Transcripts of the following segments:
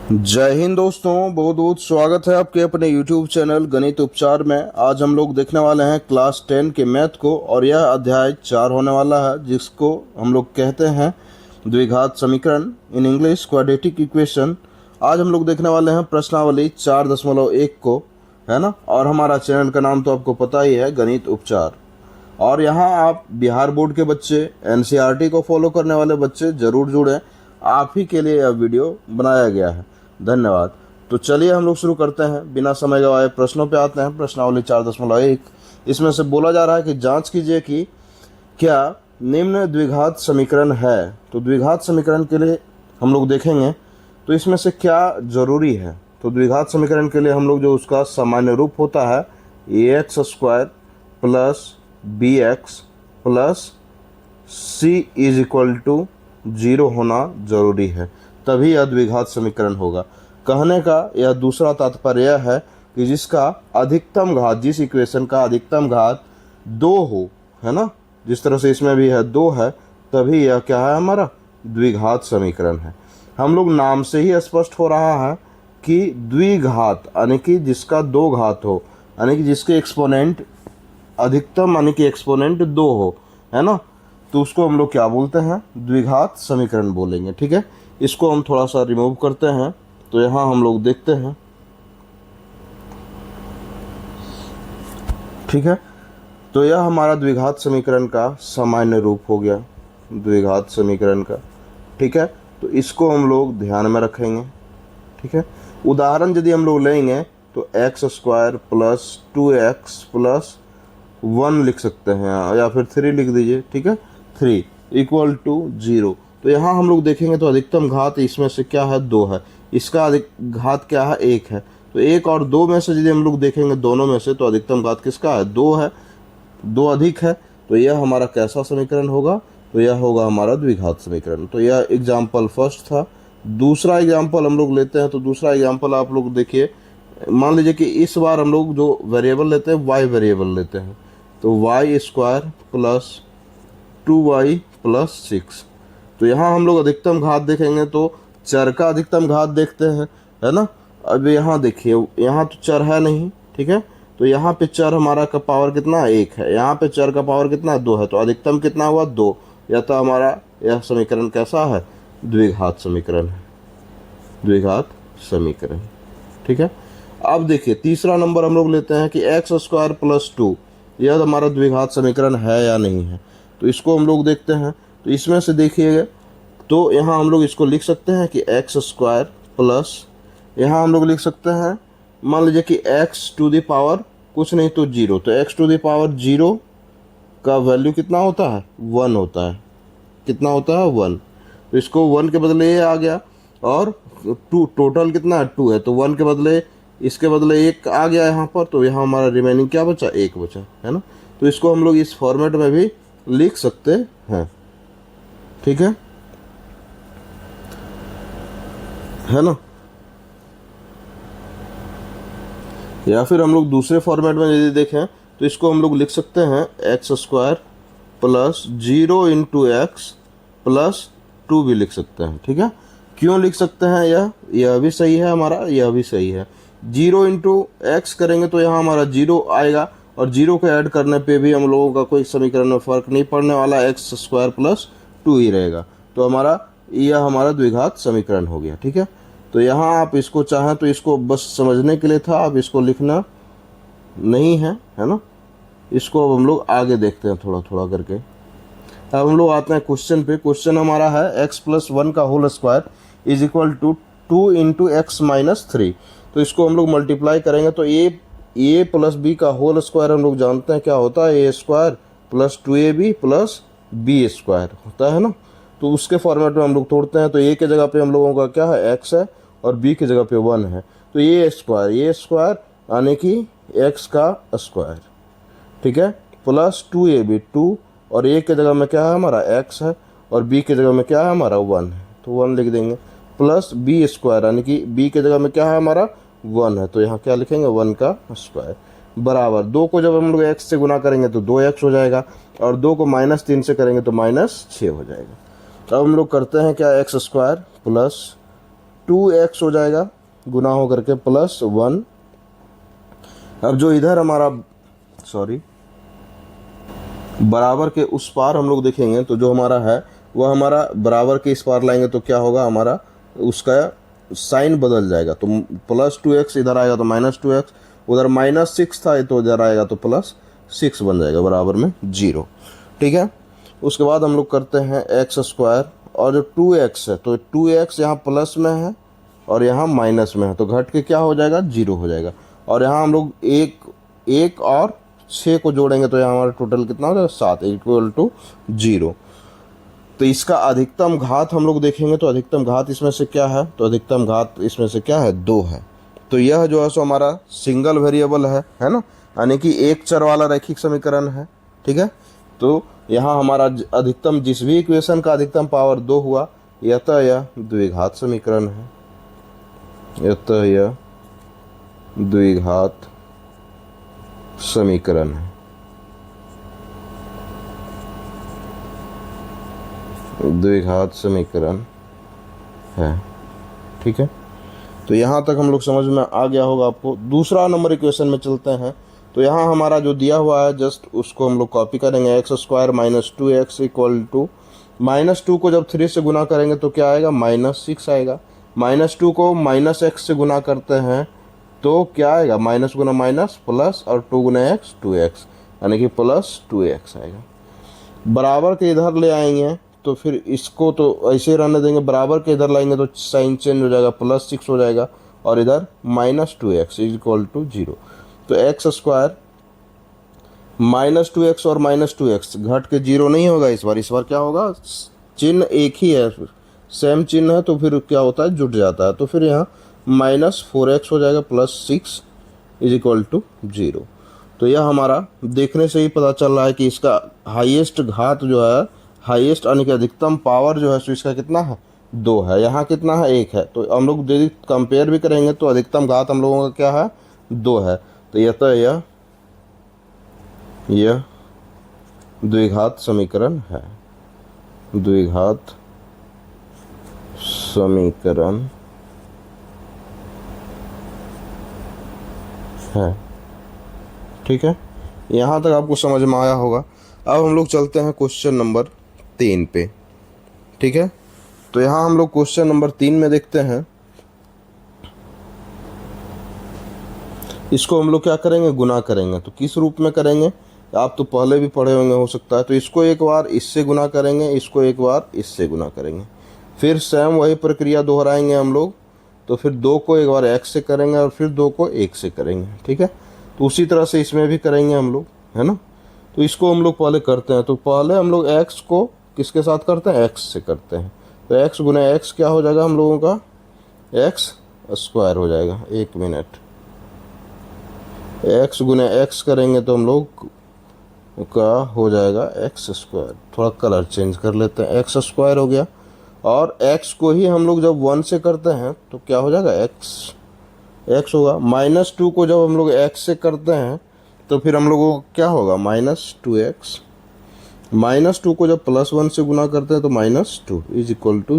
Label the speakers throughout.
Speaker 1: जय हिंद दोस्तों, बहुत बहुत स्वागत है आपके अपने YouTube चैनल गणित उपचार में। आज हम लोग देखने वाले हैं क्लास 10 के मैथ को और यह अध्याय 4 होने वाला है जिसको हम लोग कहते हैं द्विघात समीकरण, इन इंग्लिश क्वाड्रेटिक इक्वेशन। आज हम लोग देखने वाले हैं प्रश्नावली 4.1 को, है ना। और हमारा चैनल का नाम तो आपको पता ही है, गणित उपचार। और यहाँ आप बिहार बोर्ड के बच्चे, NCERT को फॉलो करने वाले बच्चे जरूर जुड़ें, आप ही के लिए यह वीडियो बनाया गया है। धन्यवाद। तो चलिए हम लोग शुरू करते हैं बिना समय गवाए। प्रश्नों पे आते हैं। प्रश्नावली 4.1, इसमें से बोला जा रहा है कि जांच कीजिए कि क्या निम्न द्विघात समीकरण है। तो द्विघात समीकरण के लिए हम लोग देखेंगे तो इसमें से क्या जरूरी है। तो द्विघात समीकरण के लिए हम लोग जो उसका सामान्य रूप होता है ax² plus bx plus c is equal to 0 होना जरूरी है, तभी यह द्विघात समीकरण होगा। कहने का यह दूसरा तात्पर्य है कि जिसका अधिकतम घात, जिस इक्वेशन का अधिकतम घात 2 हो, है ना, जिस तरह से इसमें भी है 2 है, तभी यह क्या है, हमारा द्विघात समीकरण है। हम लोग नाम से ही स्पष्ट हो रहा है कि द्विघात यानी कि जिसका 2 घात हो, यानी कि जिसके एक्सपोनेंट अधिकतम यानी कि एक्सपोनेंट 2 हो, है ना, तो उसको हम लोग क्या बोलते हैं, द्विघात समीकरण बोलेंगे। ठीक है, इसको हम थोड़ा सा रिमूव करते हैं। तो यहाँ हम लोग देखते हैं, ठीक है। तो यह हमारा द्विघात समीकरण का सामान्य रूप हो गया, द्विघात समीकरण का। ठीक है, तो इसको हम लोग ध्यान में रखेंगे। ठीक है, उदाहरण यदि हम लोग लेंगे तो x² प्लस 2x प्लस 1 लिख सकते हैं, या फिर 3 लिख दीजिए। ठीक है, 3 इक्वल टू 0। तो यहाँ हम लोग देखेंगे तो अधिकतम घात इसमें से क्या है, 2 है। इसका अधिक घात क्या है, 1 है। तो 1 और 2 में से यदि हम लोग देखेंगे दोनों में से, तो अधिकतम घात किसका है, 2 है। 2 अधिक है, तो यह हमारा कैसा समीकरण होगा, तो यह होगा हमारा द्विघात समीकरण। तो यह एग्जाम्पल फर्स्ट था। दूसरा एग्जाम्पल हम लोग लेते हैं। तो दूसरा एग्जाम्पल आप लोग देखिए, मान लीजिए कि इस बार हम लोग जो वेरिएबल लेते हैं y वेरिएबल लेते हैं। तो y² प्लस 2y प्लस 6। तो यहाँ हम लोग अधिकतम घात देखेंगे तो चर का अधिकतम घात देखते हैं, है ना। अब यहाँ देखिए, यहाँ तो चर है नहीं, ठीक है। तो यहाँ पे चर हमारा का पावर कितना, 1 है। यहाँ पे चर का पावर कितना, 2 है। तो अधिकतम कितना हुआ, 2। या तो हमारा यह समीकरण कैसा है, द्विघात समीकरण है, द्विघात समीकरण। ठीक है, अब देखिए तीसरा नंबर हम लोग लेते हैं कि x² प्लस 2, यह हमारा द्विघात समीकरण है या नहीं है। तो इसको हम लोग देखते हैं। तो इसमें से देखिएगा, तो यहाँ हम लोग इसको लिख सकते हैं कि x² प्लस, यहाँ हम लोग लिख सकते हैं, मान लीजिए कि x² कुछ नहीं तो 0। तो x² का वैल्यू कितना होता है, 1 होता है। कितना होता है, 1। तो इसको 1 के बदले ये आ गया, और 2 टोटल कितना है, 2 है। तो 1 के बदले, इसके बदले 1 आ गया यहाँ पर। तो यहाँ हमारा रिमेनिंग क्या बचा, 1 बचा, है ना। तो इसको हम लोग इस फॉर्मेट में भी लिख सकते हैं। ठीक है ना। या फिर हम लोग दूसरे फॉर्मेट में यदि देखें तो इसको हम लोग लिख सकते हैं x² plus 0 into x plus 2 भी लिख सकते हैं। ठीक है, क्यों लिख सकते हैं, यह भी सही है हमारा, यह भी सही है। 0 इंटू एक्स करेंगे तो यहाँ हमारा 0 आएगा, और 0 को ऐड करने पे भी हम लोगों का कोई समीकरण में फर्क नहीं पड़ने वाला, x² प्लस 2 ही रहेगा। तो हमारा यह हमारा द्विघात समीकरण हो गया। ठीक है, तो यहाँ आप इसको चाहें तो इसको बस समझने के लिए था, अब इसको लिखना नहीं है, है ना। इसको अब हम लोग आगे देखते हैं थोड़ा थोड़ा करके। अब हम लोग आते हैं क्वेश्चन पे। क्वेश्चन हमारा है x+1 का whole square is equal to 2 into x minus 3। तो इसको हम लोग मल्टीप्लाई करेंगे तो a प्लस बी का होल स्क्वायर हम लोग जानते हैं क्या होता है, a² plus 2ab plus b² होता है ना। तो उसके फॉर्मेट में हम लोग तोड़ते हैं। तो a के जगह पे हम लोगों का क्या है, x है, और b की जगह पे 1 है। तो a² यानी कि x का स्क्वायर, ठीक है, प्लस 2ab 2, और a के जगह में क्या है हमारा, x है, और b की जगह में क्या है हमारा, 1 है। तो 1 लिख देंगे, प्लस b² यानी कि b की जगह में क्या है हमारा, 1 है। तो यहाँ क्या लिखेंगे, 1 का स्क्वायर बराबर 2 को जब हम लोग x से गुना करेंगे तो 2x हो जाएगा, और 2 को -3 से करेंगे तो -6 हो जाएगा। अब हम लोग करते हैं क्या, x² प्लस 2x हो जाएगा गुना हो करके +1। अब जो इधर हमारा बराबर के उस पार हम लोग देखेंगे तो जो हमारा है वह हमारा बराबर के इस पार लाएंगे तो क्या होगा, हमारा उसका साइन बदल जाएगा। तो +2x इधर आएगा तो -2x, उधर -6 था तो इधर आएगा तो +6 बन जाएगा बराबर में 0। ठीक है, उसके बाद हम लोग करते हैं x² और जो 2x है तो 2x यहाँ प्लस में है और यहाँ माइनस में है तो घट के क्या हो जाएगा, 0 हो जाएगा। और यहाँ हम लोग एक और 6 को जोड़ेंगे तो यहाँ हमारा टोटल कितना हो जाएगा, 7 = 0। तो इसका अधिकतम घात हम लोग देखेंगे तो अधिकतम घात इसमें से क्या है, तो अधिकतम घात इसमें से क्या है, 2 है। तो यह जो है सो हमारा सिंगल वेरिएबल है ना, यानी कि एक चर वाला रैखिक समीकरण है। ठीक है, तो यहाँ हमारा अधिकतम जिस भी इक्वेशन का अधिकतम पावर 2 हुआ, अतः यह द्विघात समीकरण है, अतः यह द्विघात समीकरण है। द्विघात समीकरण है। ठीक है, तो यहाँ तक हम लोग समझ में आ गया होगा आपको। दूसरा नंबर इक्वेशन में चलते हैं। तो यहाँ हमारा जो दिया हुआ है जस्ट उसको हम लोग कॉपी करेंगे। x² - 2x = -2 को जब 3 से गुना करेंगे तो क्या आएगा, -6 आएगा। -2 को -x से गुना करते हैं तो क्या आएगा, माइनस गुना माइनस प्लस और 2 गुना x 2x, यानी कि +2x आएगा। बराबर के इधर ले आएंगे तो फिर इसको तो ऐसे ही रहने देंगे, बराबर के इधर लाएंगे तो साइन चेंज हो जाएगा, +6 हो जाएगा और इधर -2x = 0। तो x² -2x और -2x घट के 0 नहीं होगा इस बार क्या होगा, चिन्ह एक ही है, सेम चिन्ह है तो फिर क्या होता है, जुट जाता है। तो फिर यहाँ -4x हो जाएगा +6 = 0। तो यह हमारा देखने से ही पता चल रहा है कि इसका हाईएस्ट घात जो है, हाईएस्ट यानी कि अधिकतम पावर जो है सो इसका कितना है, 2 है। यहाँ कितना है, 1 है। तो हम लोग यदि कंपेयर भी करेंगे तो अधिकतम घात हम लोगों का क्या है, 2 है। तो यह द्विघात समीकरण है, द्विघात समीकरण है। ठीक है, यहाँ तक आपको समझ में आया होगा। अब हम लोग चलते हैं क्वेश्चन नंबर 3 पे। ठीक है, तो यहाँ हम लोग क्वेश्चन नंबर 3 में देखते हैं। इसको हम लोग क्या करेंगे, गुना करेंगे। तो किस रूप में करेंगे, आप तो पहले भी पढ़े होंगे हो सकता है। तो इसको एक बार इससे गुना करेंगे, इसको एक बार इससे गुना करेंगे, फिर सेम वही प्रक्रिया दोहराएंगे हम लोग। तो फिर 2 को एक बार x से करेंगे और फिर 2 को 1 से करेंगे। ठीक है, तो उसी तरह से इसमें भी करेंगे हम लोग, है ना। तो इसको हम लोग पहले करते हैं। तो पहले हम लोग x को किसके साथ करते हैं, x से करते हैं। तो x गुना x क्या हो जाएगा हम लोगों का, x² हो जाएगा। 1 मिनट, x गुना x करेंगे तो हम लोग का हो जाएगा x²। थोड़ा कलर चेंज कर लेते हैं, x² हो गया। और x को ही हम लोग जब 1 से करते हैं तो क्या हो जाएगा, x होगा। -2 को जब हम लोग x से करते हैं तो फिर हम लोगों को क्या होगा, -2x। -2 को जब +1 से गुना करते हैं तो -2 =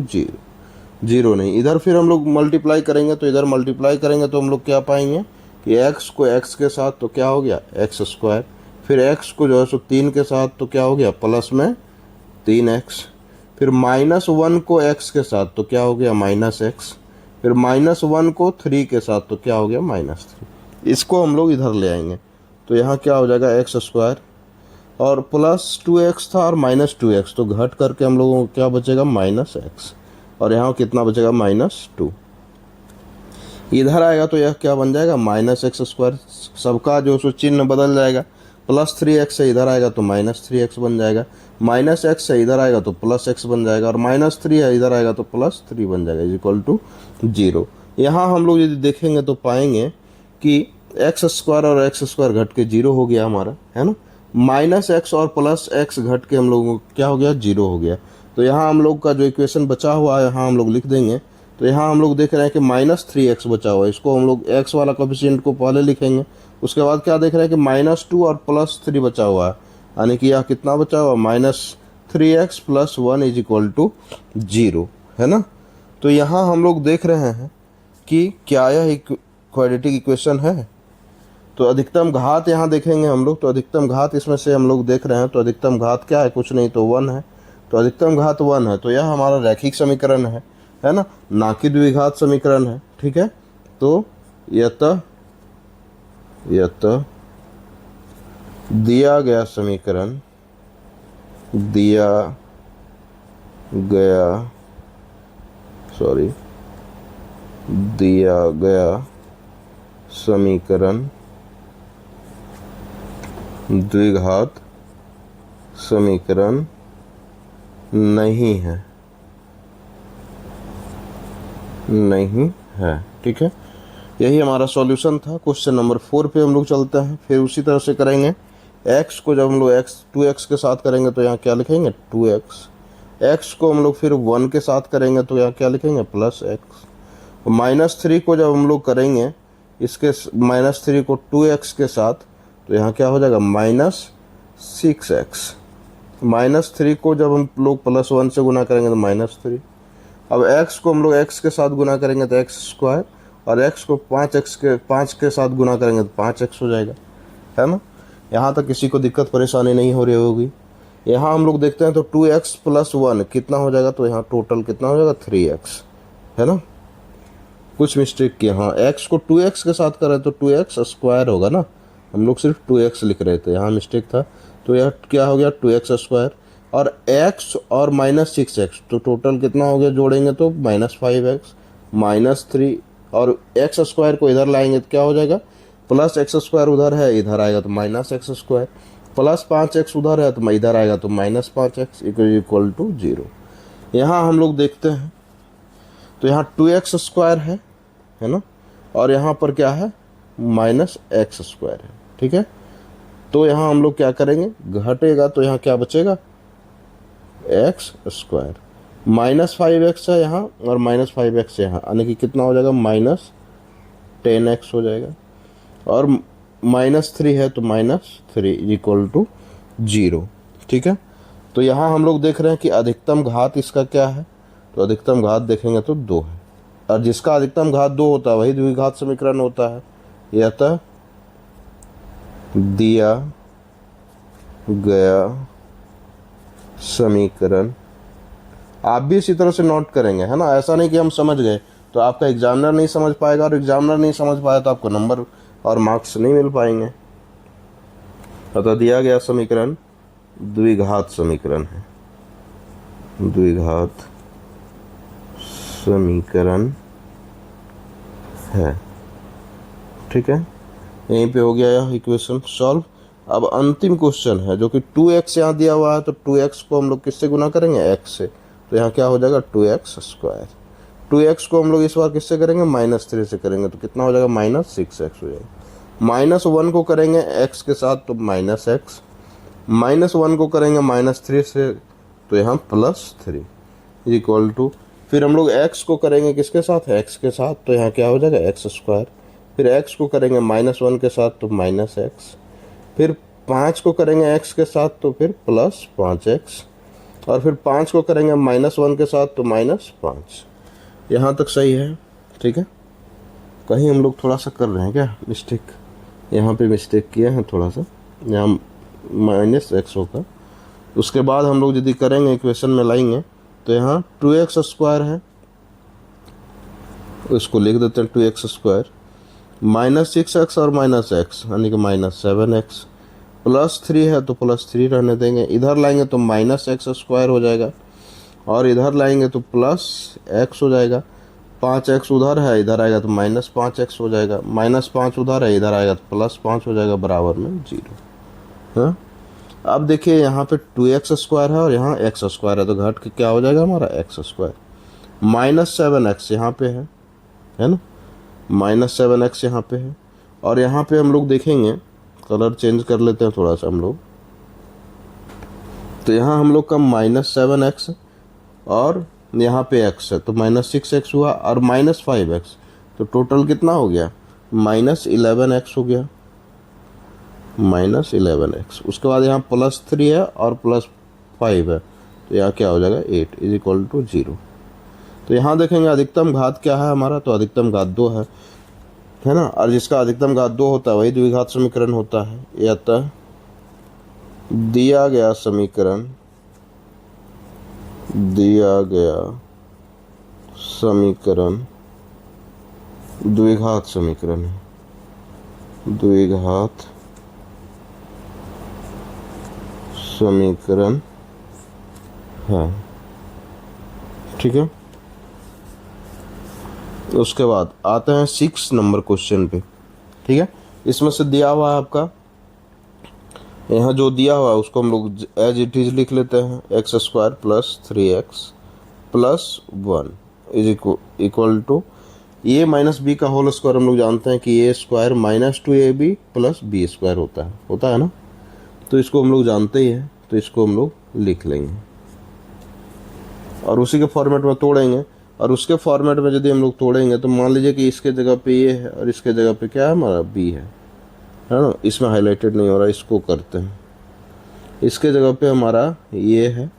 Speaker 1: 0। 0 नहीं, इधर फिर हम लोग मल्टीप्लाई करेंगे। तो इधर मल्टीप्लाई करेंगे तो हम लोग क्या पाएंगे कि x को x के साथ तो क्या हो गया, x²। फिर x को जो है सो 3 के साथ तो क्या हो गया, प्लस में 3x। फिर -1 को x के साथ तो क्या हो गया, -x। फिर -1 को 3 के साथ तो क्या हो गया, -3। इसको हम लोग इधर ले आएंगे तो यहाँ क्या हो जाएगा, x² और +2x था और -2x, तो घट करके हम लोगों को क्या बचेगा, -x। और यहाँ कितना बचेगा, -2। इधर आएगा तो यह क्या बन जाएगा, -x²। सबका जो सो चिन्ह बदल जाएगा। +3x से इधर आएगा तो -3x बन जाएगा, -x से इधर आएगा तो +x बन जाएगा और -3 है इधर आएगा तो +3 बन जाएगा = 0। यहाँ हम लोग यदि देखेंगे तो पाएंगे कि x² और x² घट के 0 हो गया हमारा, है ना। -x और +x घट के हम लोगों को क्या हो गया, 0 हो गया। तो यहाँ हम लोग का जो इक्वेशन बचा हुआ है यहाँ हम लोग लिख देंगे। तो यहाँ हम लोग देख रहे हैं कि -3x बचा हुआ है। इसको हम लोग x वाला कोएफिशिएंट को पहले लिखेंगे, उसके बाद क्या देख रहे हैं कि -2 और +3 बचा हुआ है, यानी कि यह कितना बचा हुआ, -3x + 1 = 0, है ना। तो यहाँ हम लोग देख रहे हैं कि क्या यह एक क्वाड्रेटिक इक्वेशन है। तो अधिकतम घात यहाँ देखेंगे हम लोग, तो अधिकतम घात इसमें से हम लोग देख रहे हैं, तो अधिकतम घात क्या है, कुछ नहीं तो 1 है। तो अधिकतम घात 1 है, तो यह हमारा रैखिक समीकरण है ना कि द्विघात समीकरण है। ठीक है, तो यतः दिया गया समीकरण द्विघात समीकरण नहीं है। ठीक है, यही हमारा सॉल्यूशन था। क्वेश्चन नंबर 4 पे हम लोग चलते हैं। फिर उसी तरह से करेंगे। x को जब हम लोग 2x के साथ करेंगे तो यहाँ क्या लिखेंगे, 2x। x को हम लोग फिर 1 के साथ करेंगे तो यहाँ क्या लिखेंगे, +x। -3 को जब हम लोग करेंगे, इसके -3 को 2x के साथ, तो यहाँ क्या हो जाएगा, -6x। -3 को जब हम लोग +1 से गुना करेंगे तो -3। अब x को हम लोग x के साथ गुना करेंगे तो x², और x को 5 के साथ गुना करेंगे तो 5x हो जाएगा, है ना। यहाँ तक किसी को दिक्कत परेशानी नहीं हो रही होगी। यहाँ हम लोग देखते हैं तो 2x + 1 कितना हो जाएगा, तो यहाँ टोटल कितना हो जाएगा, 3x, है ना। कुछ मिस्टेक किया, हाँ, x को 2x के साथ करें तो 2x² होगा ना, हम लोग सिर्फ 2x लिख रहे थे, यहाँ मिस्टेक था। तो यह क्या हो गया, 2x², और x और -6x, तो टोटल कितना हो गया, जोड़ेंगे तो -5x, -3, और x² को इधर लाएंगे तो क्या हो जाएगा, +x² उधर है, इधर आएगा तो -x², +5x उधर है तो इधर आएगा तो -5x = 0। यहाँ हम लोग देखते हैं तो यहाँ 2x² है ना, और यहाँ पर क्या है, -x² है। ठीक है, तो यहाँ हम लोग क्या करेंगे, घटेगा तो यहाँ क्या बचेगा, x², -5x है यहाँ, और -5x यहाँ, यानी कि कितना हो जाएगा, -10x हो जाएगा, और -3 है तो -3 = 0। ठीक है, तो यहाँ हम लोग देख रहे हैं कि अधिकतम घात इसका क्या है, तो अधिकतम घात देखेंगे तो 2 है, और जिसका अधिकतम घात 2 होता है वही द्विघात समीकरण होता है। यतः दिया गया समीकरण, आप भी इसी तरह से नोट करेंगे, है ना। ऐसा नहीं कि हम समझ गए तो आपका एग्जामिनर नहीं समझ पाएगा, और एग्जामिनर नहीं समझ पाया तो आपको नंबर और मार्क्स नहीं मिल पाएंगे। अतः दिया गया समीकरण द्विघात समीकरण है, द्विघात समीकरण है। ठीक है, यहीं पे हो गया यह इक्वेशन सॉल्व। अब अंतिम क्वेश्चन है जो कि 2x यहाँ दिया हुआ है, तो 2x को हम लोग किससे गुना करेंगे, x से, तो यहाँ क्या हो जाएगा, 2x²। 2x को हम लोग इस बार किससे करेंगे, -3 से करेंगे, तो कितना हो जाएगा, -6x हो जाएगा। -1 को करेंगे x के साथ तो -x, -1 को करेंगे -3 से तो यहाँ +3 = फिर हम लोग x को करेंगे किसके साथ, x के साथ, तो यहाँ क्या हो जाएगा, x²। फिर x को करेंगे -1 के साथ तो -x, फिर 5 को करेंगे x के साथ तो फिर +5x, और फिर 5 को करेंगे -1 के साथ तो -5। यहाँ तक सही है। ठीक है, कहीं हम लोग थोड़ा सा कर रहे हैं क्या मिस्टेक, यहाँ पे मिस्टेक किया है थोड़ा सा, यहाँ -x होगा। उसके बाद हम लोग यदि करेंगे इक्वेशन में लाएंगे तो यहाँ 2x² है, इसको लिख देते हैं 2x², -6x और -x यानी कि -7x, +3 है तो +3 रहने देंगे, इधर लाएंगे तो -x² हो जाएगा, और इधर लाएंगे तो +x हो जाएगा। 5x उधर है, इधर आएगा तो -5x हो जाएगा, -5 उधर है, इधर आएगा तो +5 हो जाएगा, बराबर में 0। हाँ, अब देखिए यहाँ पे 2x² है और यहाँ x² है, तो घट के क्या हो जाएगा हमारा, x²। -7x यहाँ पे है ना, -7x यहाँ पे है, और यहाँ पे हम लोग देखेंगे, कलर चेंज कर लेते हैं थोड़ा सा हम लोग, तो यहाँ हम लोग का -7x और यहाँ पे x है तो -6x हुआ, और -5x, तो टोटल कितना हो गया, -11x हो गया, -11x। उसके बाद यहाँ +3 है और +5 है, तो यहाँ क्या हो जाएगा, 8 = 0। तो यहाँ देखेंगे अधिकतम घात क्या है हमारा, तो अधिकतम घात 2 है ना। और जिसका अधिकतम घात 2 होता है वही द्विघात समीकरण होता है। अतः दिया गया समीकरण द्विघात समीकरण है, द्विघात समीकरण है, ठीक है। उसके बाद आते हैं 6 नंबर क्वेश्चन पे, ठीक है। इसमें से दिया हुआ है आपका, यहाँ जो दिया हुआ है उसको हम लोग एज इट इज लिख लेते हैं। x² + 3x + 1 is equal to a - b का होल स्क्वायर। हम लोग जानते हैं कि a² - 2ab + b² होता है ना। तो इसको हम लोग जानते ही हैं, तो इसको हम लोग लिख लेंगे और उसी के फॉर्मेट में तोड़ेंगे। और उसके फॉर्मेट में यदि हम लोग तोड़ेंगे तो मान लीजिए कि इसके जगह पे ये है और इसके जगह पे क्या है हमारा b है ना। इसमें हाईलाइटेड नहीं हो रहा, इसको करते हैं। इसके जगह पे हमारा ये है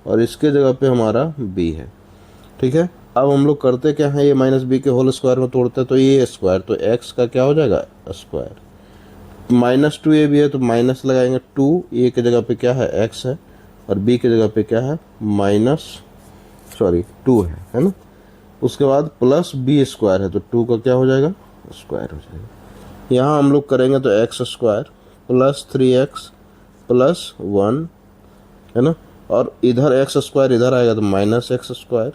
Speaker 1: और इसके जगह पे हमारा b है, ठीक है। अब हम लोग करते क्या है, ये -b के होल स्क्वायर में तोड़ते हैं तो ये स्क्वायर, तो x का क्या हो जाएगा स्क्वायर। -2ab है तो माइनस लगाएंगे, 2 a के जगह पे क्या है x है और b के जगह पे क्या है 2 है ना। उसके बाद +b² है तो 2 का क्या हो जाएगा स्क्वायर हो जाएगा। यहाँ हम लोग करेंगे तो x² + 3x + 1 है ना। और इधर x² इधर आएगा तो -x²,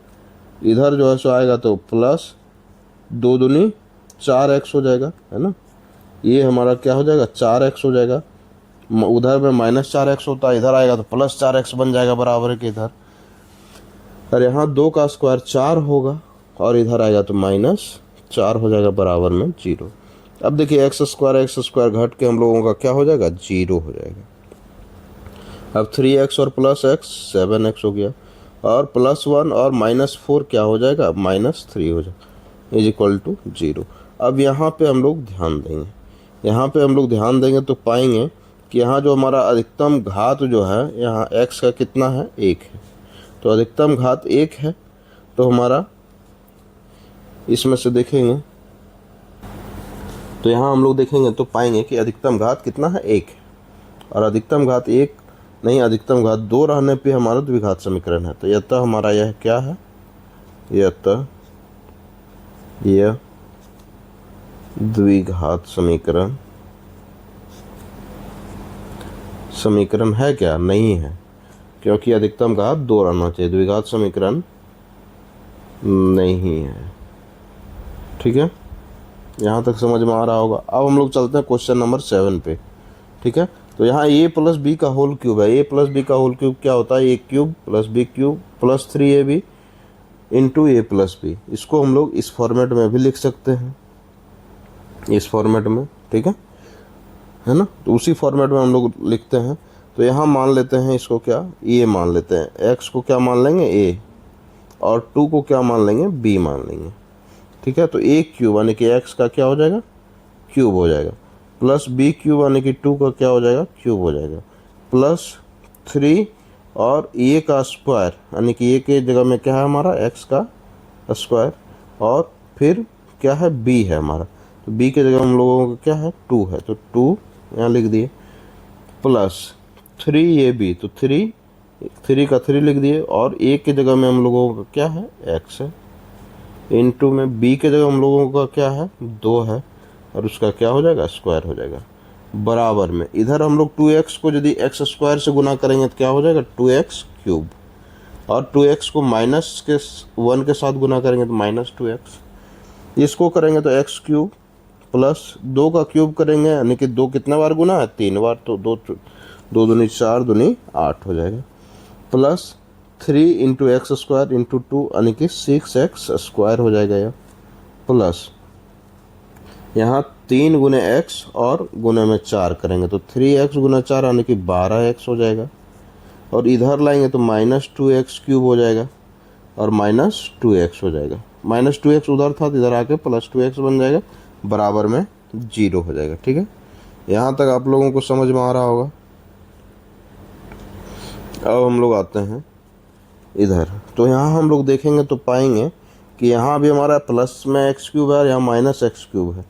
Speaker 1: इधर जो है सो आएगा तो +2 दूनी 4x हो जाएगा, है ना। ये हमारा क्या हो जाएगा 4x हो जाएगा। उधर में -4x होता है, इधर आएगा तो +4x बन जाएगा बराबर के इधर। और यहाँ 2 का स्क्वायर 4 होगा और इधर आएगा तो -4 हो जाएगा बराबर में 0। अब देखिए x² घट के हम लोगों का क्या हो जाएगा 0 हो जाएगा। अब 3x और +x 7x हो गया और +1 और -4 क्या हो जाएगा -3 हो जाएगा इज इक्वल टू 0। अब यहाँ पे हम लोग ध्यान देंगे तो पाएंगे कि यहाँ जो हमारा अधिकतम घात जो है यहाँ x का कितना है 1 है, तो अधिकतम घात 1 है। तो हमारा इसमें से देखेंगे तो यहाँ हम लोग देखेंगे तो पाएंगे कि अधिकतम घात कितना है 1 है और अधिकतम घात 1 नहीं, अधिकतम घात 2 रहने पे हमारा द्विघात समीकरण है। तो यह हमारा यह क्या है, यह द्विघात समीकरण है क्या, नहीं है, क्योंकि अधिकतम घात 2 रहना चाहिए, द्विघात समीकरण नहीं है, ठीक है। यहाँ तक समझ में आ रहा होगा। अब हम लोग चलते हैं क्वेश्चन नंबर 7 पे, ठीक है। तो यहाँ a + b का होल क्यूब है। a + b का होल क्यूब क्या होता है, a³ + b³ + 3ab × a + b। इसको हम लोग इस फॉर्मेट में भी लिख सकते हैं, इस फॉर्मेट में, ठीक है ना। तो उसी फॉर्मेट में हम लोग लिखते हैं। तो यहाँ मान लेते हैं इसको क्या a मान लेते हैं, x को क्या मान लेंगे a और 2 को क्या मान लेंगे b मान लेंगे, ठीक है। तो a³ यानी कि x का क्या हो जाएगा क्यूब हो जाएगा, +b³ यानी कि 2 का क्या हो जाएगा क्यूब हो जाएगा, +3 और a का स्क्वायर यानी कि a के जगह में क्या है हमारा x का स्क्वायर और फिर क्या है b है हमारा। तो b के जगह हम लोगों का क्या है 2 है, तो 2 यहाँ लिख दिए, +3ab तो 3 का 3 लिख दिए और a के जगह में हम लोगों का क्या है x है, इनटू में b के जगह हम लोगों का क्या है 2 है और उसका क्या हो जाएगा स्क्वायर हो जाएगा बराबर में। इधर हम लोग 2x को यदि x² से गुना करेंगे तो क्या हो जाएगा 2x³ और 2x को -1 के साथ गुना करेंगे तो -2x। इसको करेंगे तो x³ + 2 का क्यूब करेंगे यानी कि 2 कितना बार गुना है 3 बार, तो 2 दूनी 4 दूनी 8 हो जाएगा, +3 × x² × 2 यानी कि 6x² हो जाएगा यह, प्लस यहाँ 3 गुने x और गुने में 4 करेंगे तो 3x गुना 4 यानी कि 12x हो जाएगा और इधर लाएंगे तो -2x³ हो जाएगा और -2x हो जाएगा। -2x उधर था तो इधर आके +2x बन जाएगा बराबर में 0 हो जाएगा, ठीक है। यहाँ तक आप लोगों को समझ में आ रहा होगा। अब हम लोग आते हैं इधर, तो यहाँ हम लोग देखेंगे तो पाएंगे कि यहाँ भी हमारा प्लस में एक्स क्यूब है और यहाँ माइनस एक्स क्यूब है,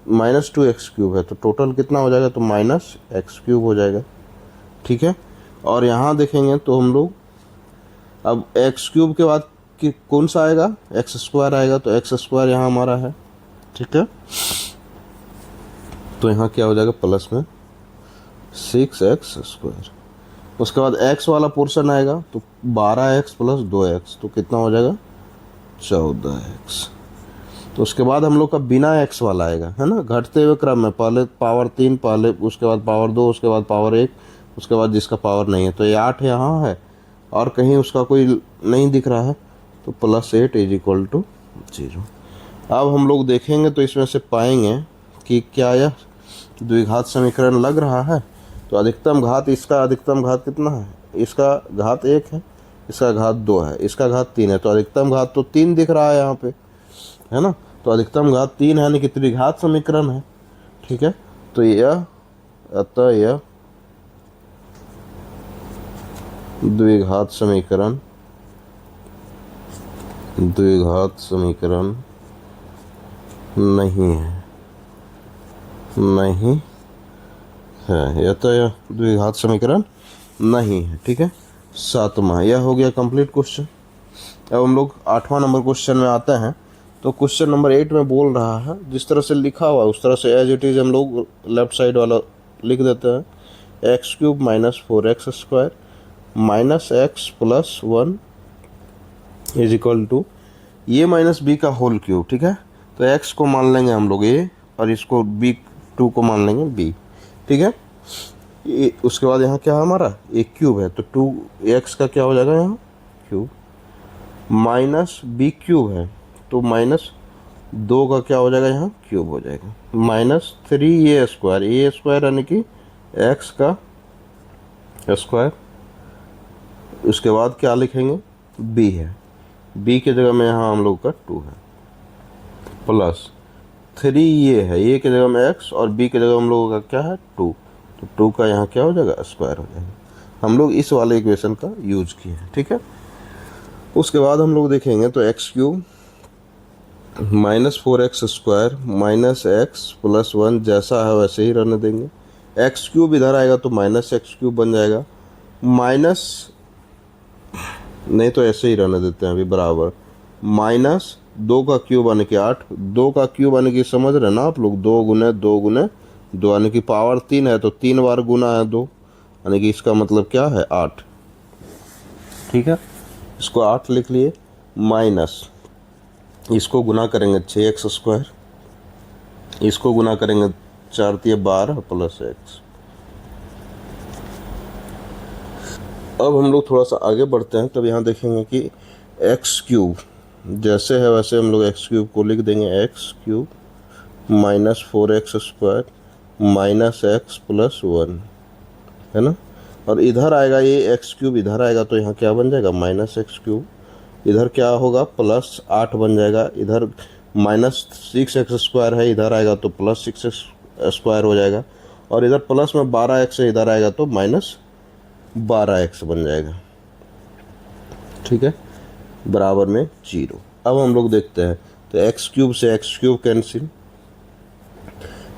Speaker 1: माइनस 2x क्यूब है, तो टोटल कितना हो जाएगा, तो माइनस एक्स क्यूब हो जाएगा। ठीक है, और यहाँ देखेंगे तो हम लोग अब एक्स क्यूब के बाद कि कौन सा आएगा, एक्स स्क्वायर आएगा, तो एक्स स्क्वायर यहाँ हमारा है। ठीक है, तो यहाँ क्या हो जाएगा, प्लस में 6x स्क्वायर। उसके बाद x वाला पोर्शन आएगा तो 12x प्लस 2x, तो कितना हो जाएगा, 14x। तो उसके बाद हम लोग का बिना x वाला आएगा, है ना, घटते हुए क्रम में, पहले पावर 3, पहले उसके बाद पावर 2, उसके बाद पावर 1, उसके बाद जिसका पावर नहीं है, तो ये 8 यहाँ है और कहीं उसका कोई नहीं दिख रहा है, तो +8 इज इक्वल टू 0। अब हम लोग देखेंगे तो इसमें से पाएंगे कि क्या यह द्विघात समीकरण लग रहा है। तो अधिकतम घात, इसका अधिकतम घात कितना है, इसका घात 1 है, इसका घात 2 है, इसका घात 3 है, तो अधिकतम घात तो 3 दिख रहा है यहाँ पे, है ना, तो अधिकतम घात 3 है, यानी कि त्रिघात समीकरण है। ठीक है, तो यह अतः यह द्विघात समीकरण नहीं है, नहीं है, यह तो यह द्विघात समीकरण नहीं है। ठीक है, 7वां यह हो गया कंप्लीट क्वेश्चन। अब हम लोग 8वां नंबर क्वेश्चन में आते हैं। तो क्वेश्चन नंबर 8 में बोल रहा है, जिस तरह से लिखा हुआ है उस तरह से एज इट इज़ हम लोग लेफ्ट साइड वाला लिख देते हैं, x cube minus 4x square minus x plus 1 is equal to ये माइनस बी का होल क्यूब। ठीक है, तो x को मान लेंगे हम लोग a और इसको b2 को मान लेंगे b। ठीक है, उसके बाद यहाँ क्या है हमारा, एक क्यूब है, तो 2x का क्या हो जाएगा यहाँ क्यूब, माइनस बी क्यूब है तो माइनस 2 का क्या हो जाएगा यहाँ क्यूब हो जाएगा, माइनस 3a स्क्वायर, ए स्क्वायर यानी कि x का स्क्वायर। उसके बाद क्या लिखेंगे, b है, b की जगह में यहाँ हम लोग का 2 है, प्लस 3 ये है, ए की जगह में x और b की जगह हम लोगों का क्या है 2, तो 2 का यहाँ क्या हो जाएगा स्क्वायर हो जाएगा। हम लोग इस वाले इक्वेशन का यूज किए हैं। ठीक है, उसके बाद हम लोग देखेंगे तो x cube minus 4x square minus x plus 1 जैसा है वैसे ही रहने देंगे। एक्स क्यूब इधर आएगा तो माइनस एक्स क्यूब बन जाएगा, माइनस नहीं तो ऐसे ही रहने देते हैं अभी बराबर, माइनस 2 का क्यूब आने की 8, 2 का क्यूब आने की समझ रहे ना आप लोग, 2 गुने 2 गुने 2 यानी कि पावर 3 है, तो 3 बार गुना है 2, यानी कि इसका मतलब क्या है 8। ठीक है, इसको 8 लिख लिए, माइनस इसको गुना करेंगे 6x स्क्वायर, इसको गुना करेंगे 4 × 12 प्लस x। अब हम लोग थोड़ा सा आगे बढ़ते हैं, तब यहाँ देखेंगे कि एक्स क्यूब जैसे है वैसे हम लोग एक्स क्यूब को लिख देंगे, x cube minus 4x square minus x plus 1, है ना, और इधर आएगा ये एक्स क्यूब, इधर आएगा तो यहाँ क्या बन जाएगा माइनस एक्स क्यूब, इधर क्या होगा प्लस 8 बन जाएगा, इधर माइनस 6x स्क्वायर है, इधर आएगा तो प्लस 6x स्क्वायर हो जाएगा, और इधर प्लस में 12x है, इधर आएगा तो माइनस 12x बन जाएगा। ठीक है, बराबर में 0। अब हम लोग देखते हैं तो एक्स क्यूब से x cube cancel,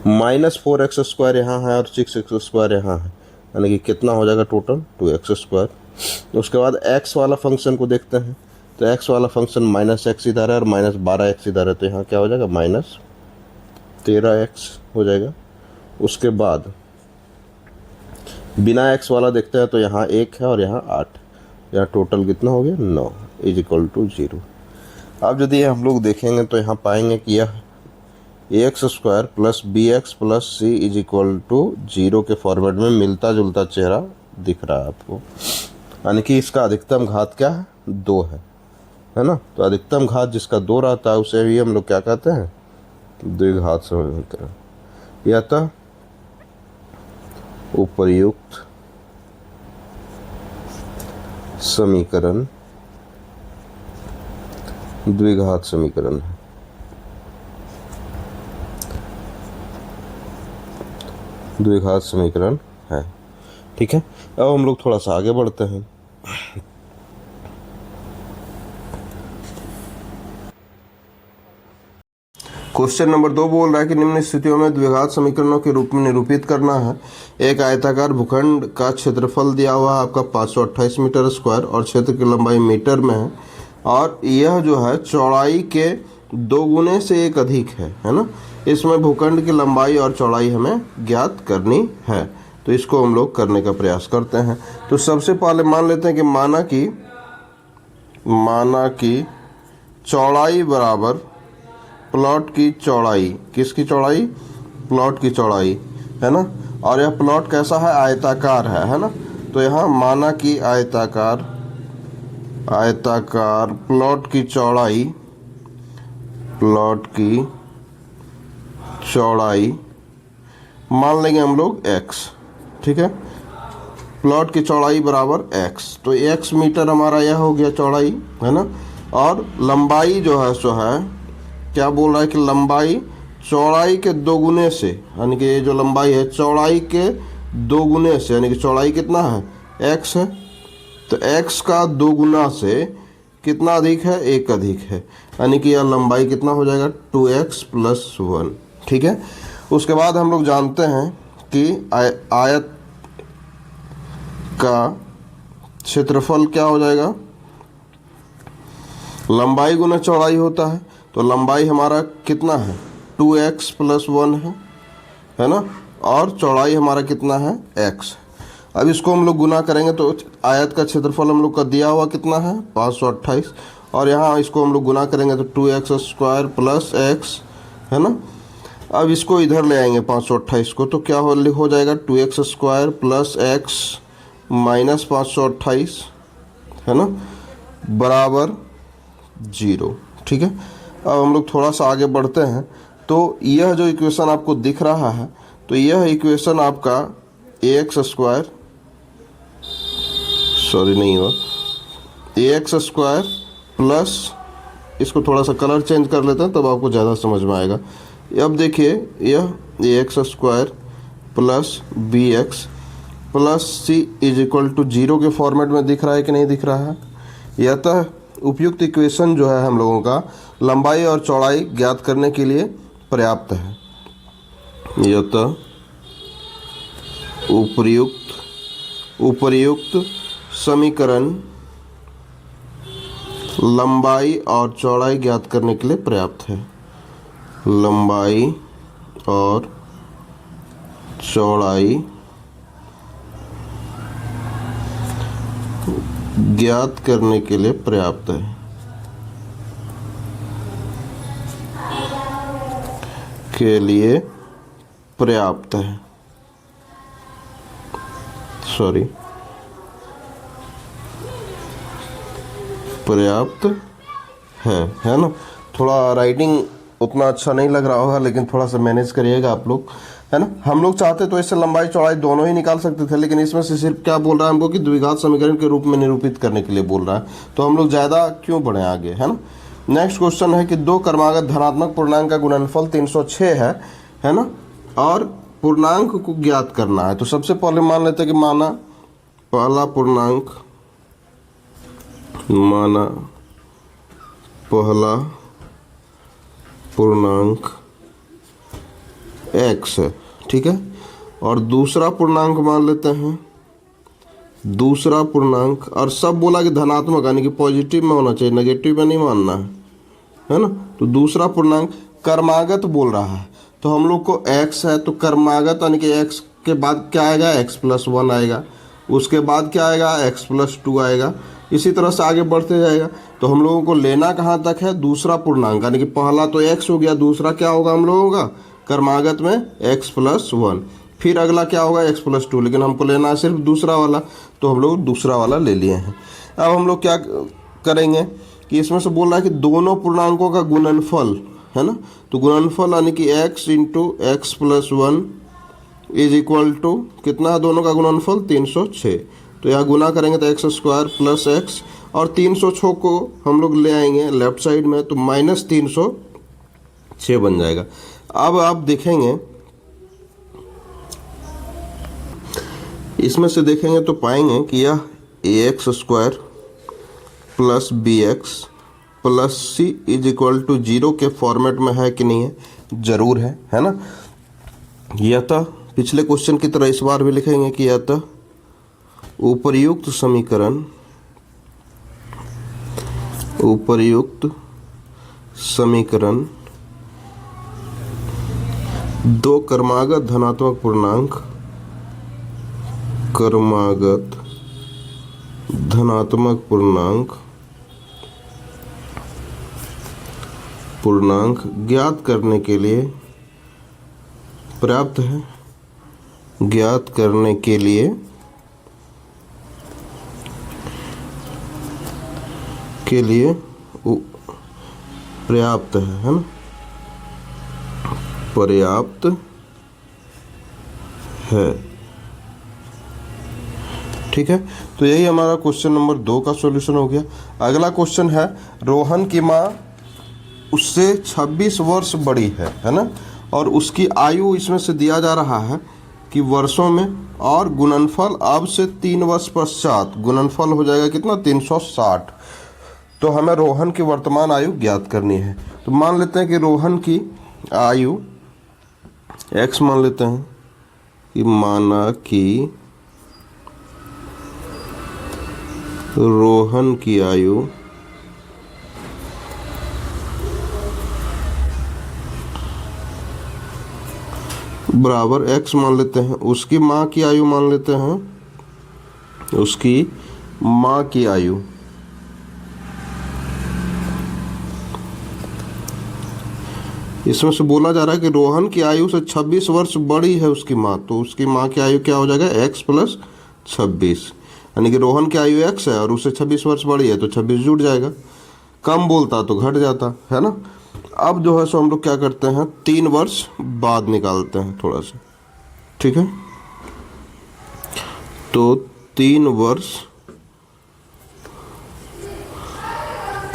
Speaker 1: minus 4x square यहाँ है और 6x स्क्वायर यहाँ है, यानी कि कितना हो जाएगा टोटल 2x स्क्वायर। उसके बाद x वाला फंक्शन को देखते हैं, तो x वाला फंक्शन माइनस एक्स इधर है और माइनस 12x इधर है, तो यहाँ क्या हो जाएगा माइनस 13x हो जाएगा। उसके बाद बिना x वाला देखते हैं तो यहाँ 1 है और यहाँ 8, यहाँ टोटल कितना हो गया 9 इज इक्वल टू 0। अब यदि हम लोग देखेंगे तो यहाँ पाएंगे कि यह ax square plus bx plus c is equal to 0 के फॉर्मेट में मिलता जुलता चेहरा दिख रहा है आपको, यानी कि इसका अधिकतम घात क्या है 2 है ना, तो अधिकतम घात जिसका 2 रहता है उसे भी हम लोग क्या कहते हैं द्विघात समीकरण, या तो उपर्युक्त समीकरण द्विघात समीकरण है। द्विघात समीकरण है। ठीक है, अब हम लोग थोड़ा सा आगे बढ़ते हैं। क्वेश्चन नंबर 2 बोल रहा है कि निम्न स्थितियों में द्विघात समीकरणों के रूप में निरूपित करना है। एक आयताकार भूखंड का क्षेत्रफल दिया हुआ है आपका 528 मीटर स्क्वायर और क्षेत्र की लंबाई मीटर में है, और यह जो है चौड़ाई के 2 गुने से एक अधिक है ना। इसमें भूखंड की लंबाई और चौड़ाई हमें ज्ञात करनी है, तो इसको हम लोग करने का प्रयास करते हैं। तो सबसे पहले मान लेते हैं कि माना कि चौड़ाई बराबर प्लॉट की चौड़ाई। किसकी चौड़ाई? प्लॉट की चौड़ाई, है ना। और यह प्लॉट कैसा है? आयताकार है ना। तो यहाँ माना कि आयताकार प्लॉट की चौड़ाई मान लेंगे हम लोग x, ठीक है। प्लॉट की चौड़ाई बराबर x, तो x मीटर हमारा यह हो गया चौड़ाई, है ना। और लंबाई जो है सो है, क्या बोल रहा है कि लंबाई चौड़ाई के 2 गुने से, यानी कि ये जो लंबाई है चौड़ाई के 2 गुने से, यानी कि चौड़ाई कितना है? x है, तो x का 2 गुना से कितना अधिक है? 1 अधिक है, यानी कि यह लंबाई कितना हो जाएगा? 2x + 1, ठीक है। उसके बाद हम लोग जानते हैं कि आयत का क्षेत्रफल क्या हो जाएगा? लंबाई गुना चौड़ाई होता है, तो लंबाई हमारा कितना है? 2x + 1 है ना। और चौड़ाई हमारा कितना है? x। अब इसको हम लोग गुना करेंगे तो आयत का क्षेत्रफल हम लोग का दिया हुआ कितना है? 528, और यहाँ इसको हम लोग गुना करेंगे तो 2x² + x, है ना। अब इसको इधर ले आएंगे 528 को, तो क्या हो जाएगा? 2x² + x - 528, है ना, बराबर 0, ठीक है। अब हम लोग थोड़ा सा आगे बढ़ते हैं, तो यह जो इक्वेशन आपको दिख रहा है, तो यह इक्वेशन आपका ax² प्लस, इसको थोड़ा सा कलर चेंज कर लेते हैं तब आपको ज़्यादा समझ में आएगा। अब देखिए यह ax² + bx + c = 0 के फॉर्मेट में दिख रहा है कि नहीं दिख रहा है? यह उपयुक्त इक्वेशन जो है हम लोगों का लंबाई और चौड़ाई ज्ञात करने के लिए पर्याप्त है। यह उपर्युक्त समीकरण लंबाई और चौड़ाई ज्ञात करने के लिए पर्याप्त है। लंबाई और चौड़ाई ज्ञात करने के लिए पर्याप्त है। पर्याप्त है ना। थोड़ा राइटिंग उतना अच्छा नहीं लग रहा होगा, लेकिन थोड़ा सा मैनेज करिएगा आप लोग, है ना। हम लोग चाहते तो इससे लंबाई चौड़ाई दोनों ही निकाल सकते थे, लेकिन इसमें से सिर्फ क्या बोल रहा है हमको कि द्विघात समीकरण के रूप में निरूपित करने के लिए बोल रहा है, तो हम लोग ज़्यादा क्यों बढ़े आगे, है ना। नेक्स्ट क्वेश्चन है कि 2 क्रमागत धनात्मक पूर्णांक का गुणनफल 306 है ना, और पूर्णांक को ज्ञात करना है। तो सबसे पहले मान लेते हैं कि पहला पूर्णांक x है, ठीक है। और दूसरा पूर्णांक मान लेते हैं, दूसरा पूर्णांक, और सब बोला कि धनात्मक, यानी कि पॉजिटिव में होना चाहिए, नेगेटिव में नहीं मानना है ना। तो दूसरा पूर्णांक क्रमागत बोल रहा है, तो हम लोग को x है, तो क्रमागत यानी कि x के बाद क्या आएगा? x + 1 आएगा, उसके बाद क्या आएगा? x + 2 आएगा, इसी तरह से आगे बढ़ते जाएगा। तो हम लोगों को लेना कहाँ तक है? दूसरा पूर्णांक, यानी कि पहला तो x हो गया, दूसरा क्या होगा हम लोगों का? क्रमागत में x + 1, फिर अगला क्या होगा? x + 2, लेकिन हमको लेना है सिर्फ दूसरा वाला, तो हम लोग दूसरा वाला ले लिए हैं। अब हम लोग क्या करेंगे कि इसमें से बोल रहा है कि दोनों पूर्णांकों का गुणनफल, है ना। तो गुणनफल यानी कि x × x + 1 = कितना है? दोनों का गुणनफल 306। तो यहाँ गुना करेंगे तो x² + x, और 306 को हम लोग ले आएंगे लेफ्ट साइड में, तो -306 बन जाएगा। अब आप देखेंगे, इसमें से देखेंगे तो पाएंगे कि यह ax² + bx plus C is equal to 0 के फॉर्मेट में है कि नहीं है? जरूर है ना। यतः पिछले क्वेश्चन की तरह इस बार भी लिखेंगे कि यतः उपर्युक्त समीकरण दो क्रमागत धनात्मक पूर्णांक ज्ञात करने के लिए पर्याप्त है, पर्याप्त है ना, पर्याप्त है। ठीक है, तो यही हमारा क्वेश्चन नंबर 2 का सॉल्यूशन हो गया। अगला क्वेश्चन है, रोहन की माँ उससे 26 वर्ष बड़ी है ना, और उसकी आयु इसमें से दिया जा रहा है कि वर्षों में, और गुणनफल अब से 3 वर्ष पश्चात गुणनफल हो जाएगा कितना? 360। तो हमें रोहन की वर्तमान आयु ज्ञात करनी है। तो मान लेते हैं कि रोहन की आयु x मान लेते हैं कि माना कि रोहन की आयु बराबर x मान लेते हैं, उसकी माँ की आयु मान लेते हैं, उसकी माँ की आयु इसमें से बोला जा रहा है कि रोहन की आयु से 26 वर्ष बड़ी है उसकी माँ, तो उसकी माँ की आयु क्या हो जाएगा? x प्लस 26, यानी कि रोहन की आयु x है और उससे 26 वर्ष बड़ी है, तो 26 जुड़ जाएगा। कम बोलता तो घट जाता है ना। अब जो है सो हम लोग क्या करते हैं, 3 वर्ष बाद निकालते हैं थोड़ा सा। ठीक है, तो 3 वर्ष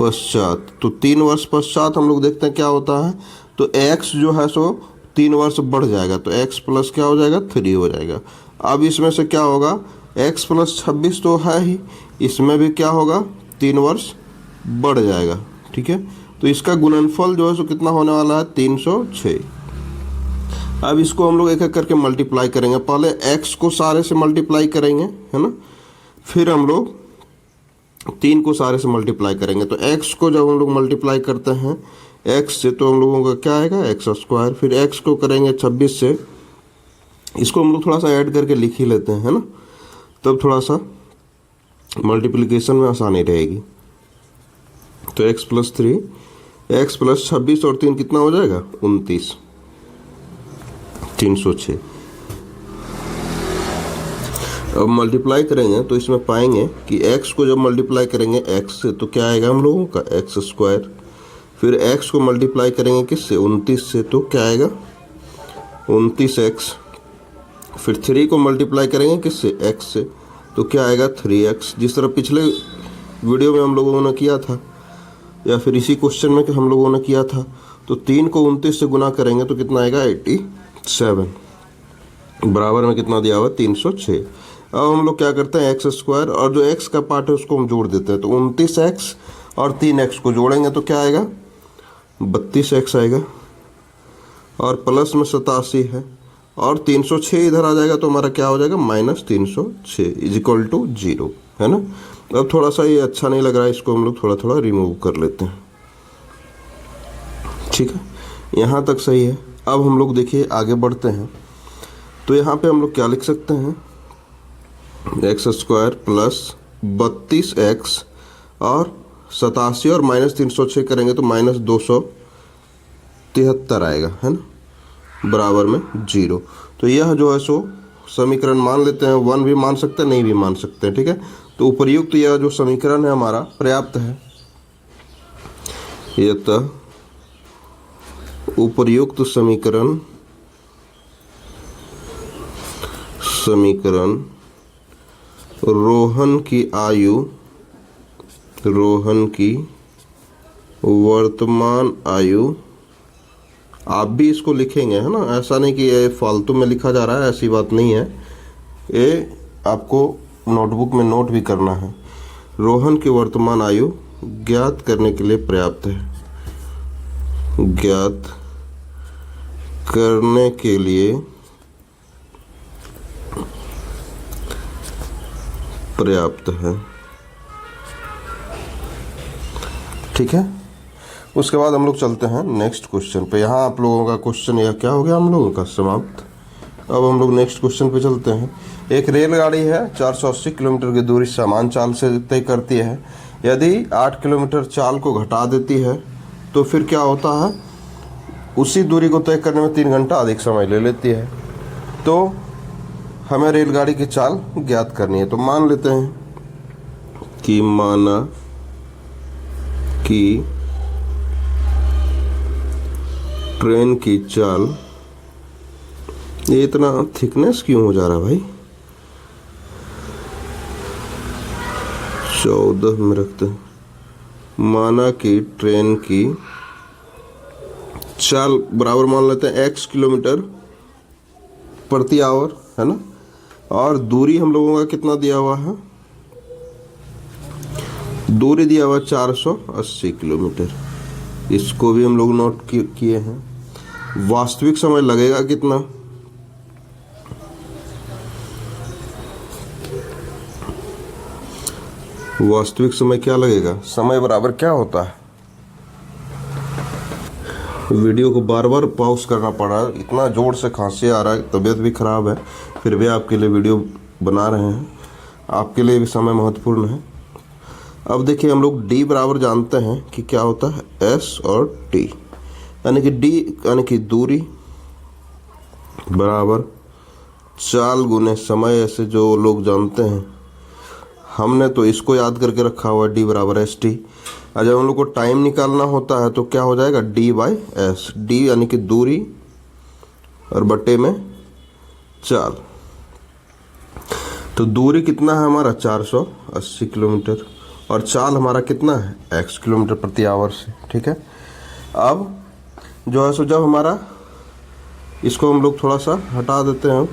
Speaker 1: पश्चात, तो 3 वर्ष पश्चात हम लोग देखते हैं क्या होता है। तो x जो है सो 3 वर्ष बढ़ जाएगा, तो x प्लस क्या हो जाएगा? 3 हो जाएगा। अब इसमें से क्या होगा? x प्लस 26 तो है ही, इसमें भी क्या होगा? 3 वर्ष बढ़ जाएगा। ठीक है, तो इसका गुणनफल जो है सो कितना होने वाला है? 306। अब इसको हम लोग एक एक करके मल्टीप्लाई करेंगे। पहले x को सारे से मल्टीप्लाई करेंगे, है ना, फिर हम लोग 3 को सारे से मल्टीप्लाई करेंगे। तो x को जब हम लोग मल्टीप्लाई करते हैं x से, तो हम लोगों का क्या आएगा? x square. फिर x को करेंगे 26 से, इसको हम लोग थोड़ा सा ऐड करके लिख ही लेते हैं, है ना, तब थोड़ा सा मल्टीप्लिकेशन में आसानी रहेगी। तो x प्लस 3, x प्लस 26 और 3 कितना हो जाएगा? 29, 306। अब मल्टीप्लाई करेंगे तो इसमें पाएंगे कि x को जब मल्टीप्लाई करेंगे x से, तो क्या आएगा हम लोगों का? x square. फिर x को मल्टीप्लाई करेंगे किससे? 29 से, तो क्या आएगा? 29x। फिर 3 को मल्टीप्लाई करेंगे किससे? x से, तो क्या आएगा? 3x। जिस तरह पिछले वीडियो में हम लोगों ने किया था, या फिर इसी क्वेश्चन में हम लोगों ने किया था, तो 3 को 29 से गुना करेंगे तो कितना आएगा? 87। बराबर में कितना दिया हुआ? 306। अब हम लोग क्या करते हैं, एक्स स्क्वायर और जो एक्स का पार्ट है उसको हम जोड़ देते हैं। तो 29x और 3x को जोड़ेंगे तो क्या आएगा? 32x आएगा, और प्लस में 87 है, और 306 इधर आ जाएगा तो हमारा क्या हो जाएगा? -306 इज इक्वल टू 0, है ना। अब थोड़ा सा ये अच्छा नहीं लग रहा है, इसको हम लोग थोड़ा थोड़ा रिमूव कर लेते हैं। ठीक है, यहाँ तक सही है। अब हम लोग देखिए आगे बढ़ते हैं। तो यहाँ पे हम लोग क्या लिख सकते हैं? एक्स स्क्वायर प्लस 32x और 87 और -306 करेंगे तो -273 आएगा, है ना, बराबर में 0। तो यह जो है सो समीकरण मान लेते हैं, 1 भी मान सकते हैं, नहीं भी मान सकते हैं। ठीक है, तो उपर्युक्त यह जो समीकरण है हमारा पर्याप्त है। यतः उपर्युक्त समीकरण रोहन की वर्तमान आयु, आप भी इसको लिखेंगे, है ना, ऐसा नहीं कि ये फालतू में लिखा जा रहा है, ऐसी बात नहीं है, ये आपको नोटबुक में नोट भी करना है। रोहन की वर्तमान आयु ज्ञात करने के लिए पर्याप्त है, ज्ञात करने के लिए पर्याप्त है। ठीक है, उसके बाद हम लोग चलते हैं नेक्स्ट क्वेश्चन पे। यहाँ आप लोगों का क्वेश्चन यह क्या हो गया हम लोगों का समाप्त। अब हम लोग नेक्स्ट क्वेश्चन पे चलते हैं। एक रेलगाड़ी है 480 किलोमीटर की दूरी समान चाल से तय करती है। यदि 8 किलोमीटर चाल को घटा देती है तो फिर क्या होता है, उसी दूरी को तय करने में 3 घंटा अधिक समय ले लेती है। तो हमें रेलगाड़ी की चाल ज्ञात करनी है। तो मान लेते हैं कि माना कि ट्रेन की चाल, ये इतना थिकनेस क्यों हो जा रहा है भाई, 14 में रखते हैं। माना कि ट्रेन की चाल बराबर मान लेते हैं x किलोमीटर प्रति आवर, है ना, और दूरी हम लोगों का कितना दिया हुआ है, दूरी दिया हुआ 480 किलोमीटर। इसको भी हम लोग नोट किए हैं। वास्तविक समय लगेगा कितना, वास्तविक समय क्या लगेगा, समय बराबर क्या होता है। वीडियो को बार बार पॉज करना पड़ा, इतना जोर से खांसी आ रहा है, तबीयत भी ख़राब है, फिर भी आपके लिए वीडियो बना रहे हैं। आपके लिए भी समय महत्वपूर्ण है। अब देखिए, हम लोग d बराबर जानते हैं कि क्या होता है, s और t, यानी कि d यानी कि दूरी बराबर चाल गुने समय। ऐसे जो लोग जानते हैं, हमने तो इसको याद करके रखा हुआ है, d बराबर एस टी। और जब हम लोग को टाइम निकालना होता है तो क्या हो जाएगा, d बाई एस, d यानी कि दूरी और बटे में चाल। तो दूरी कितना है हमारा, 480 किलोमीटर, और चाल हमारा कितना है, x किलोमीटर प्रति आवर से। ठीक है, अब जो है सो जब हमारा, इसको हम लोग थोड़ा सा हटा देते हैं,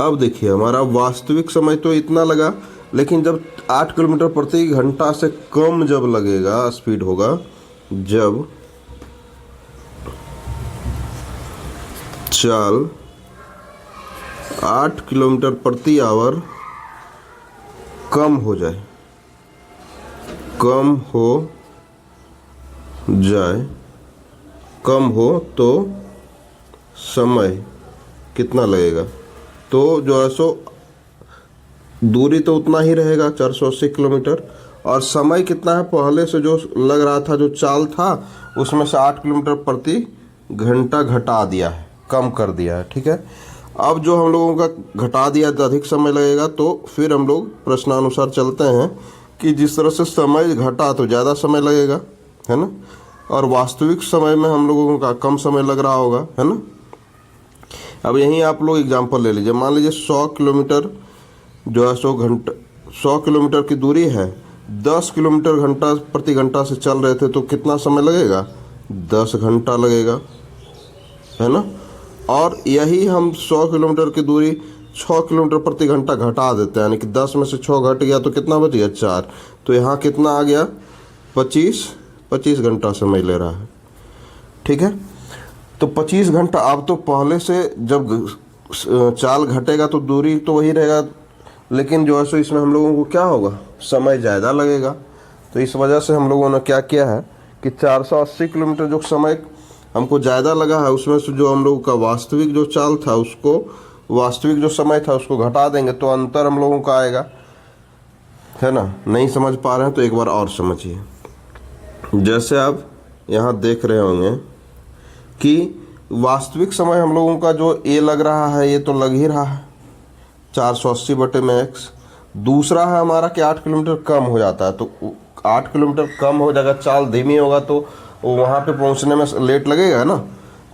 Speaker 1: अब देखिए हमारा वास्तविक समय तो इतना लगा, लेकिन जब 8 किलोमीटर प्रति घंटा से कम जब लगेगा, स्पीड होगा, जब चाल 8 किलोमीटर प्रति आवर कम हो जाए, कम हो तो समय कितना लगेगा। तो जो है सो दूरी तो उतना ही रहेगा 480 किलोमीटर, और समय कितना है, पहले से जो लग रहा था, जो चाल था उसमें से 8 किलोमीटर प्रति घंटा घटा दिया है, कम कर दिया है। ठीक है, अब जो हम लोगों का घटा दिया तो अधिक समय लगेगा, तो फिर हम लोग प्रश्नानुसार चलते हैं कि जिस तरह से समय घटा तो ज़्यादा समय लगेगा, है ना, और वास्तविक समय में हम लोगों का कम समय लग रहा होगा, है ना। अब यहीं आप लोग एग्जांपल ले लीजिए। मान लीजिए 100 किलोमीटर जो है 100 किलोमीटर की दूरी है, 10 किलोमीटर घंटा प्रति घंटा से चल रहे थे, तो कितना समय लगेगा, 10 घंटा लगेगा, है ना। और यही हम 100 किलोमीटर की दूरी 6 किलोमीटर प्रति घंटा घटा देते हैं, यानी कि 10 में से 6 घट गया तो कितना बच गया, 4। तो यहाँ कितना आ गया, 25 घंटा समय ले रहा है। ठीक है, तो 25 घंटा। अब तो पहले से जब चाल घटेगा तो दूरी तो वही रहेगा, लेकिन जो है सो इसमें हम लोगों को क्या होगा, समय ज़्यादा लगेगा। तो इस वजह से हम लोगों ने क्या किया है कि 480 किलोमीटर जो समय हमको ज़्यादा लगा है, उसमें से जो हम लोगों का वास्तविक जो चाल था, उसको वास्तविक जो समय था उसको घटा देंगे, तो अंतर हम लोगों का आएगा, है ना। नहीं समझ पा रहे हैं तो एक बार और समझिए। जैसे आप यहाँ देख रहे होंगे कि वास्तविक समय हम लोगों का जो ए लग रहा है, ये तो लग ही रहा है 480 बटे में x। दूसरा है हमारा कि 8 किलोमीटर कम हो जाता है, तो 8 किलोमीटर कम हो जाएगा, चाल धीमी होगा तो वहाँ पे पहुँचने में लेट लगेगा ना।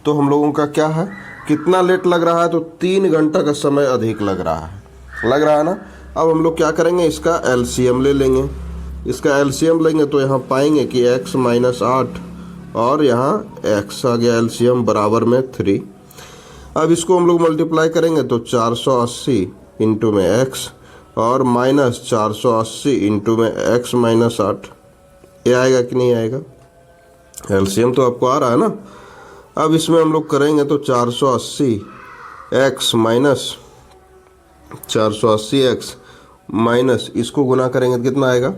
Speaker 1: तो हम लोगों का क्या है, कितना लेट लग रहा है, तो 3 घंटा का समय अधिक लग रहा है ना। अब हम लोग क्या करेंगे, इसका एलसीएम ले लेंगे। इसका एलसीएम लेंगे तो यहाँ पाएंगे कि x - 8 और यहाँ x आ गया, एलसीएम बराबर में 3। अब इसको हम लोग मल्टीप्लाई करेंगे तो 480 इंटू में x और माइनस 480 इंटू में x माइनस 8, ये आएगा कि नहीं आएगा? एलसीएम तो आपको आ रहा है ना। अब इसमें हम लोग करेंगे तो 480 x माइनस 480 x माइनस इसको गुना करेंगे तो कितना आएगा?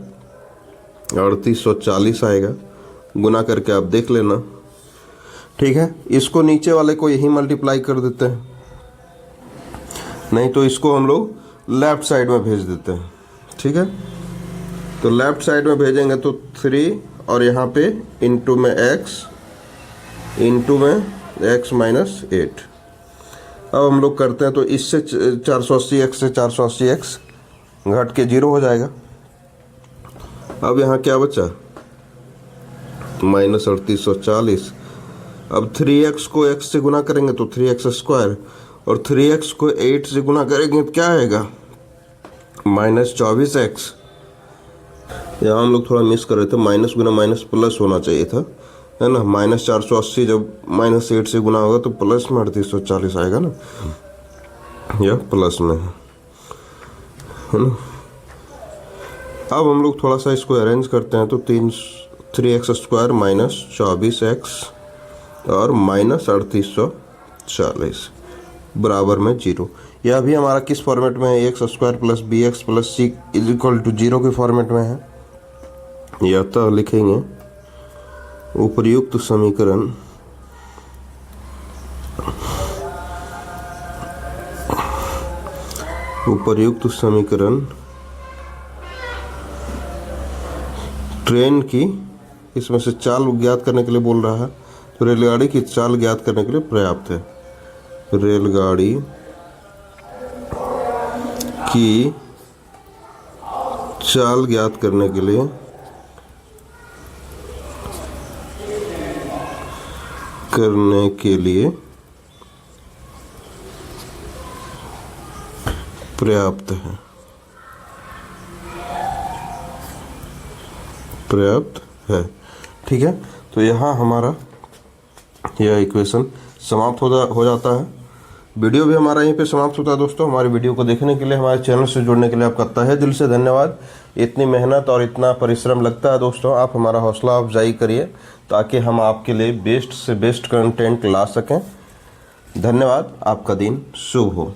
Speaker 1: 3840 आएगा। गुना करके आप देख लेना, ठीक है। इसको नीचे वाले को यही मल्टीप्लाई कर देते हैं, नहीं तो इसको हम लोग लेफ्ट साइड में भेज देते हैं, ठीक है। तो लेफ्ट साइड में भेजेंगे तो 3 और यहाँ पे इंटू में x इंटू में x माइनस 8। अब हम लोग करते हैं तो इससे 480x से 480x घट के 0 हो जाएगा। अब यहाँ क्या बचा? माइनस 3840। अब 3x को x से गुना करेंगे तो 3x स्क्वायर और 3x को 8 से गुना करेंगे तो क्या आएगा? Minus 24x। यहाँ हम लोग थोड़ा मिस कर रहे थे, माइनस गुना माइनस प्लस होना चाहिए था, है ना। माइनस 480 जब माइनस 8 से गुना होगा तो प्लस में 3840 आएगा ना, या प्लस में, है ना। अब हम लोग थोड़ा सा इसको अरेंज करते हैं तो 3x स्क्वायर माइनस 24x और माइनस 3840 बराबर में 0। यह भी हमारा किस फॉर्मेट में है? X square plus b x plus C is equal to 0 के फॉर्मेट में है। यह तो लिखेंगे उपर्युक्त समीकरण ट्रेन की, इसमें से चाल ज्ञात करने के लिए बोल रहा है, तो रेलगाड़ी की चाल ज्ञात करने के लिए पर्याप्त है। रेलगाड़ी की चाल ज्ञात करने के लिए पर्याप्त है, ठीक है। तो यहाँ हमारा यह इक्वेशन समाप्त हो जाता है। वीडियो भी हमारा यहीं पे समाप्त होता है दोस्तों। हमारे वीडियो को देखने के लिए, हमारे चैनल से जुड़ने के लिए आपका तहे दिल से धन्यवाद। इतनी मेहनत और इतना परिश्रम लगता है दोस्तों, आप हमारा हौसला अफजाई करिए ताकि हम आपके लिए बेस्ट से बेस्ट कंटेंट ला सकें। धन्यवाद, आपका दिन शुभ हो।